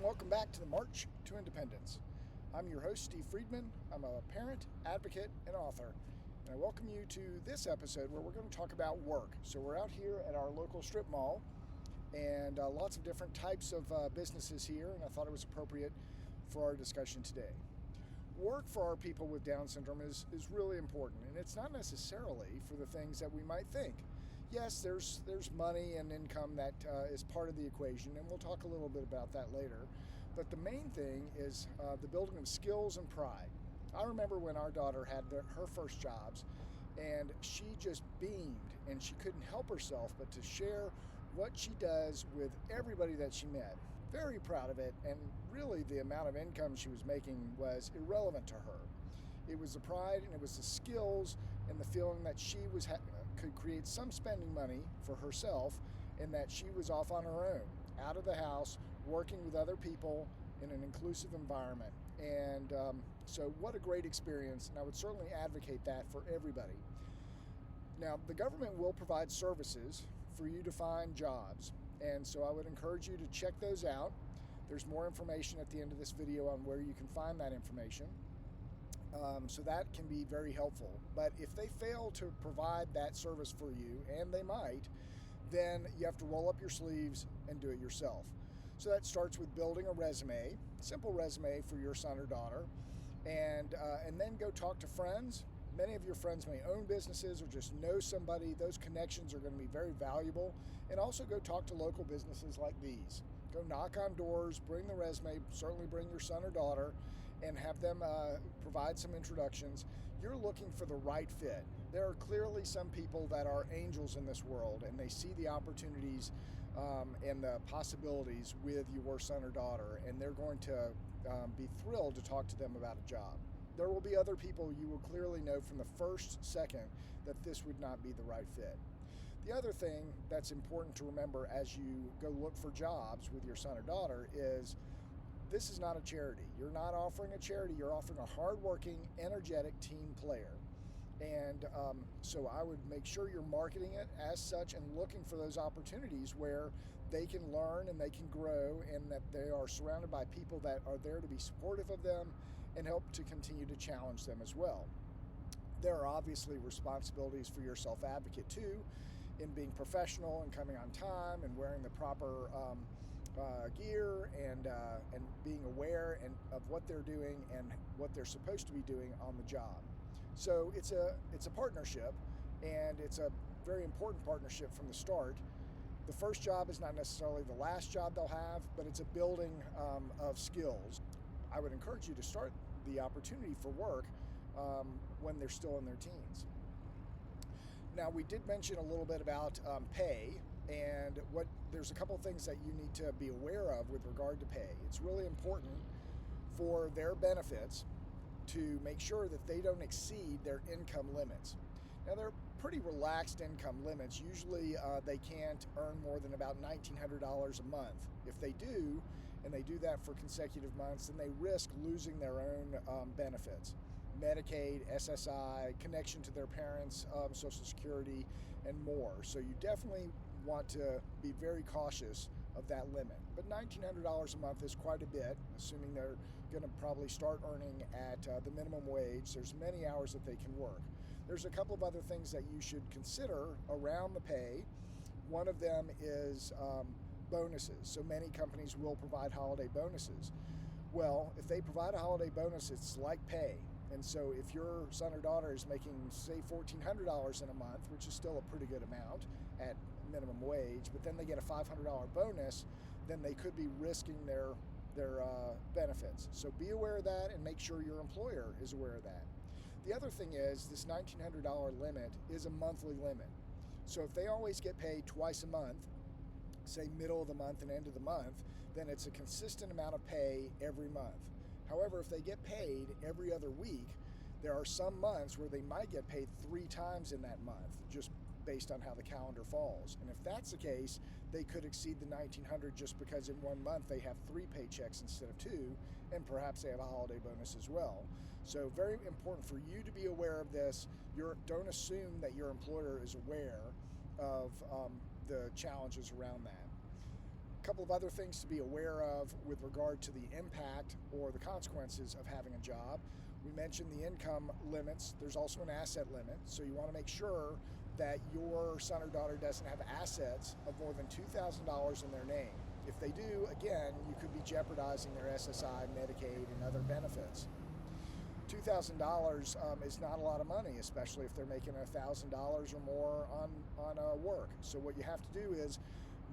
welcome back to the March to Independence. I'm your host, Steve Friedman. I'm a parent, advocate, and author. And I welcome you to this episode where we're going to talk about work. So we're out here at our local strip mall and lots of different types of businesses here, and I thought it was appropriate for our discussion today. Work for our people with Down syndrome is really important, and it's not necessarily for the things that we might think. Yes, there's money and income that is part of the equation, and we'll talk a little bit about that later. But the main thing is the building of skills and pride. I remember when our daughter had her first jobs, and she just beamed, and she couldn't help herself but to share what she does with everybody that she met. Very proud of it, and really the amount of income she was making was irrelevant to her. It was the pride, and it was the skills, and the feeling that she could create some spending money for herself, and that she was off on her own, out of the house, working with other people in an inclusive environment. And so what a great experience, and I would certainly advocate that for everybody. Now, the government will provide services for you to find jobs, and so I would encourage you to check those out. There's more information at the end of this video on where you can find that information. So that can be very helpful. But if they fail to provide that service for you, and they might, then you have to roll up your sleeves and do it yourself. So that starts with building a resume, simple resume for your son or daughter, and then go talk to friends. Many of your friends may own businesses or just know somebody. Those connections are going to be very valuable. And also go talk to local businesses like these. Go knock on doors, bring the resume, certainly bring your son or daughter, and have them provide some introductions. You're looking for the right fit. There are clearly some people that are angels in this world, and they see the opportunities and the possibilities with your son or daughter, and they're going to be thrilled to talk to them about a job. There will be other people you will clearly know from the first second that this would not be the right fit. The other thing that's important to remember as you go look for jobs with your son or daughter is this is not a charity. You're not offering a charity. You're offering a hardworking, energetic team player. And so I would make sure you're marketing it as such and looking for those opportunities where they can learn and they can grow, and that they are surrounded by people that are there to be supportive of them and help to continue to challenge them as well. There are obviously responsibilities for your self-advocate too, in being professional and coming on time and wearing the proper gear and being aware of what they're doing and what they're supposed to be doing on the job. So it's a partnership, and it's a very important partnership from the start. The first job is not necessarily the last job they'll have, but it's a building of skills. I would encourage you to start the opportunity for work when they're still in their teens. Now, we did mention a little bit about pay, and there's a couple of things that you need to be aware of with regard to pay. It's really important for their benefits to make sure that they don't exceed their income limits. Now, they're pretty relaxed income limits. Usually they can't earn more than about $1,900 a month. If they do, and they do that for consecutive months, then they risk losing their own benefits. Medicaid, SSI, connection to their parents' Social Security, and more. So you definitely want to be very cautious of that limit. But $1,900 a month is quite a bit, assuming they're going to probably start earning at the minimum wage. There's many hours that they can work. There's a couple of other things that you should consider around the pay. One of them is bonuses. So many companies will provide holiday bonuses. Well, if they provide a holiday bonus, it's like pay. And so if your son or daughter is making, say, $1,400 in a month, which is still a pretty good amount at minimum wage, but then they get a $500 bonus, then they could be risking their benefits. So be aware of that and make sure your employer is aware of that. The other thing is this $1,900 limit is a monthly limit. So if they always get paid twice a month, say middle of the month and end of the month, then it's a consistent amount of pay every month. However, if they get paid every other week, there are some months where they might get paid 3 times in that month, just based on how the calendar falls. And if that's the case, they could exceed the $1,900 just because in one month they have 3 paychecks instead of 2, and perhaps they have a holiday bonus as well. So very important for you to be aware of this. Don't assume that your employer is aware of the challenges around that. A couple of other things to be aware of with regard to the impact or the consequences of having a job. We mentioned the income limits. There's also an asset limit, so you want to make sure that your son or daughter doesn't have assets of more than $2,000 in their name. If they do, again, you could be jeopardizing their SSI, Medicaid, and other benefits. $2,000 is not a lot of money, especially if they're making $1,000 or more on work. So what you have to do is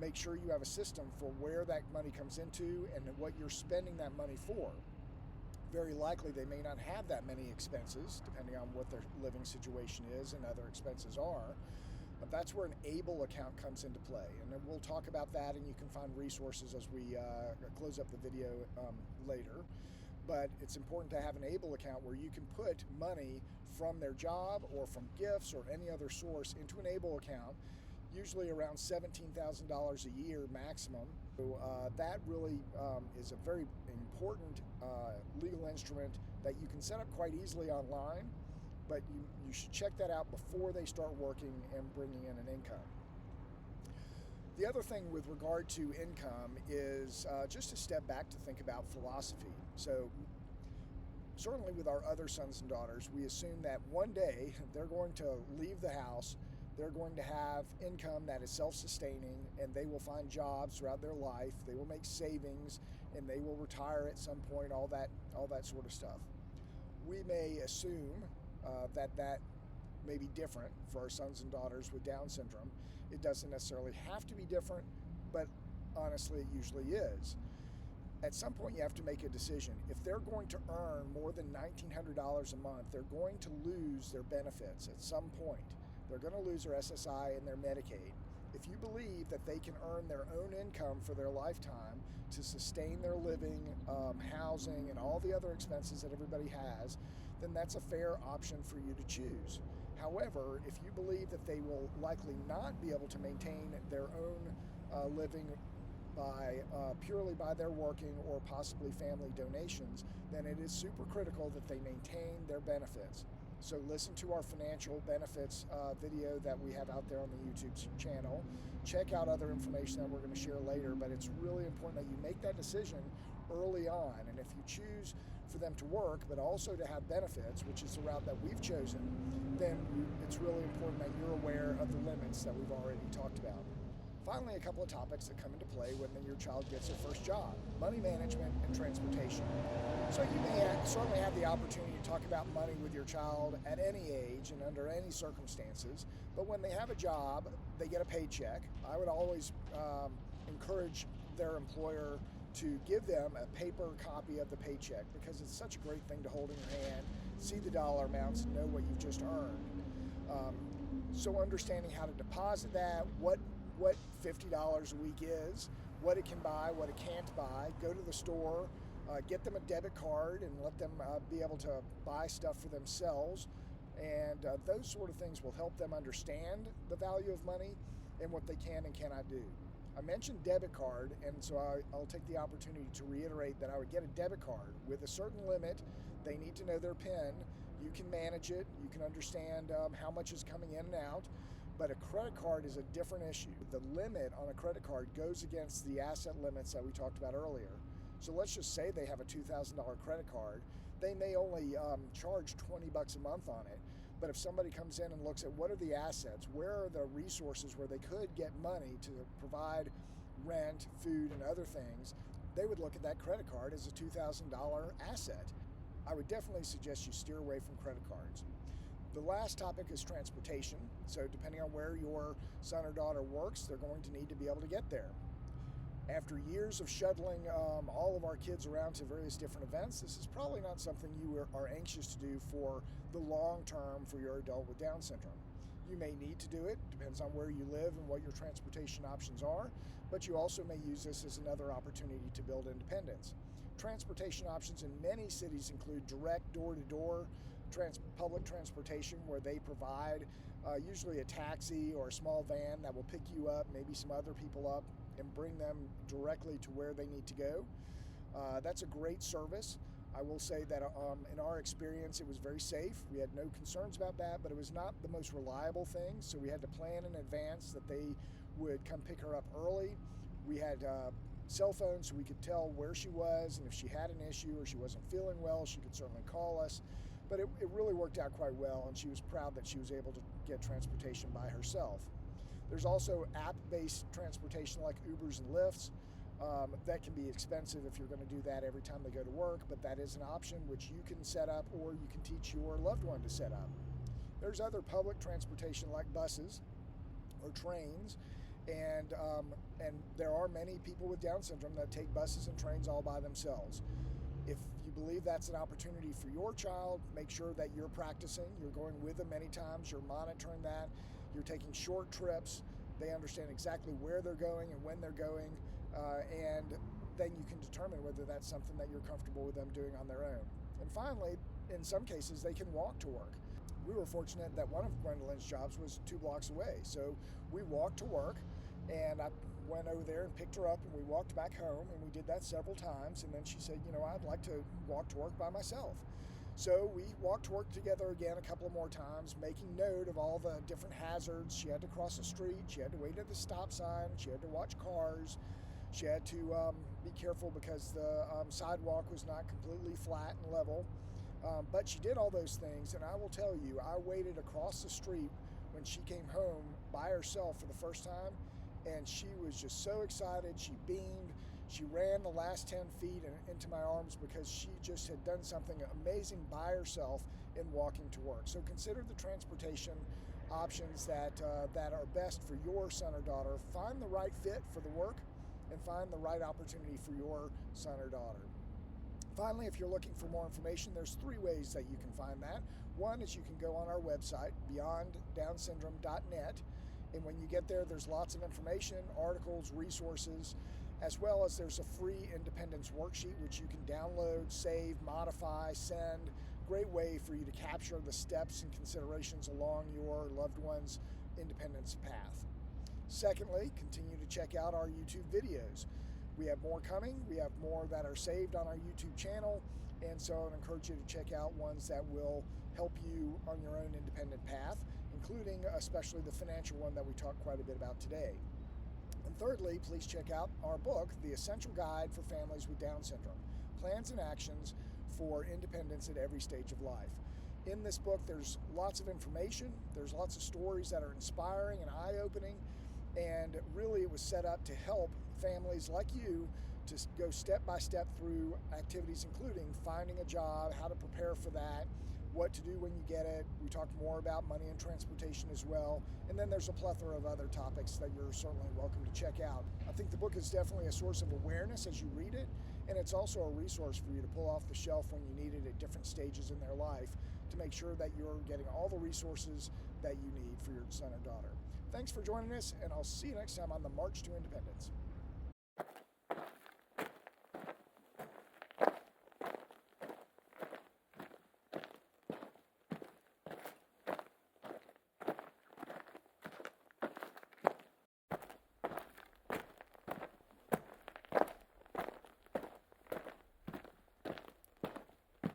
make sure you have a system for where that money comes into and what you're spending that money for. Very likely they may not have that many expenses, depending on what their living situation is and other expenses are. But that's where an ABLE account comes into play. And then we'll talk about that, and you can find resources as we close up the video later. But it's important to have an ABLE account where you can put money from their job or from gifts or any other source into an ABLE account, usually around $17,000 a year maximum. So that really is a very important legal instrument that you can set up quite easily online, but you should check that out before they start working and bringing in an income. The other thing with regard to income is just to step back to think about philosophy. So certainly with our other sons and daughters, we assume that one day they're going to leave the house, they're going to have income that is self-sustaining, and they will find jobs throughout their life, they will make savings, and they will retire at some point, all that sort of stuff. We may assume that may be different for our sons and daughters with Down syndrome. It doesn't necessarily have to be different, but honestly, it usually is. At some point, you have to make a decision. If they're going to earn more than $1,900 a month, they're going to lose their benefits at some point. They're going to lose their SSI and their Medicaid. If you believe that they can earn their own income for their lifetime to sustain their living, housing, and all the other expenses that everybody has, then that's a fair option for you to choose. However, if you believe that they will likely not be able to maintain their own living purely by their working or possibly family donations, then it is super critical that they maintain their benefits. So listen to our financial benefits video that we have out there on the YouTube channel. Check out other information that we're going to share later, but it's really important that you make that decision early on. And if you choose for them to work, but also to have benefits, which is the route that we've chosen, then it's really important that you're aware of the limits that we've already talked about. Finally, a couple of topics that come into play when your child gets their first job: money management and transportation. So you may certainly have the opportunity to talk about money with your child at any age and under any circumstances, but when they have a job, they get a paycheck. I would always encourage their employer to give them a paper copy of the paycheck, because it's such a great thing to hold in your hand, see the dollar amounts, and know what you've just earned. So understanding how to deposit that, what $50 a week is, what it can buy, what it can't buy, go to the store, get them a debit card and let them be able to buy stuff for themselves. And those sort of things will help them understand the value of money and what they can and cannot do. I mentioned debit card, and so I'll take the opportunity to reiterate that I would get a debit card with a certain limit. They need to know their PIN. You can manage it. You can understand how much is coming in and out. But a credit card is a different issue. The limit on a credit card goes against the asset limits that we talked about earlier. So let's just say they have a $2,000 credit card. They may only charge $20 a month on it. But if somebody comes in and looks at what are the assets, where are the resources where they could get money to provide rent, food, and other things, they would look at that credit card as a $2,000 asset. I would definitely suggest you steer away from credit cards. The last topic is transportation. So depending on where your son or daughter works, they're going to need to be able to get there. After years of shuttling all of our kids around to various different events, this is probably not something you are anxious to do for the long term for your adult with Down syndrome. You may need to do it, depends on where you live and what your transportation options are, but you also may use this as another opportunity to build independence. Transportation options in many cities include direct door-to-door public transportation, where they provide usually a taxi or a small van that will pick you up, maybe some other people up, and bring them directly to where they need to go. That's a great service. I will say that in our experience, it was very safe. We had no concerns about that, but it was not the most reliable thing, so we had to plan in advance that they would come pick her up early. We had cell phones so we could tell where she was, and if she had an issue or she wasn't feeling well, she could certainly call us. But it really worked out quite well, and she was proud that she was able to get transportation by herself. There's also app-based transportation like Ubers and Lyfts. That can be expensive if you're going to do that every time they go to work, but that is an option which you can set up or you can teach your loved one to set up. There's other public transportation like buses or trains, and there are many people with Down syndrome that take buses and trains all by themselves. If you believe that's an opportunity for your child, make sure that you're practicing, you're going with them many times, you're monitoring that, you're taking short trips, they understand exactly where they're going and when they're going, and then you can determine whether that's something that you're comfortable with them doing on their own. And finally, in some cases, they can walk to work. We were fortunate that one of Gwendolyn's jobs was 2 blocks away, so we walked to work, and I went over there and picked her up, and we walked back home, and we did that several times, and then she said, I'd like to walk to work by myself. So we walked to work together again a couple of more times, making note of all the different hazards. She had to cross the street, she had to wait at the stop sign, she had to watch cars, she had to be careful because the sidewalk was not completely flat and level. But she did all those things, and I will tell you, I waited across the street when she came home by herself for the first time, and she was just so excited. She beamed. She ran the last 10 feet into my arms because she just had done something amazing by herself in walking to work. So consider the transportation options that are best for your son or daughter. Find the right fit for the work and find the right opportunity for your son or daughter. Finally, if you're looking for more information, there's 3 ways that you can find that. One is you can go on our website, beyonddownsyndrome.net, and when you get there, there's lots of information, articles, resources, as well as there's a free independence worksheet which you can download, save, modify, send. Great way for you to capture the steps and considerations along your loved one's independence path. Secondly, continue to check out our YouTube videos. We have more coming. We have more that are saved on our YouTube channel, and so I would encourage you to check out ones that will help you on your own independent path, including especially the financial one that we talked quite a bit about today. And thirdly, please check out our book, The Essential Guide for Families with Down Syndrome, Plans and Actions for Independence at Every Stage of Life. In this book, there's lots of information, there's lots of stories that are inspiring and eye-opening, and really it was set up to help families like you to go step by step through activities, including finding a job, how to prepare for that, what to do when you get it. We talk more about money and transportation as well. And then there's a plethora of other topics that you're certainly welcome to check out. I think the book is definitely a source of awareness as you read it, and it's also a resource for you to pull off the shelf when you need it at different stages in their life to make sure that you're getting all the resources that you need for your son or daughter. Thanks for joining us, and I'll see you next time on the March to Independence.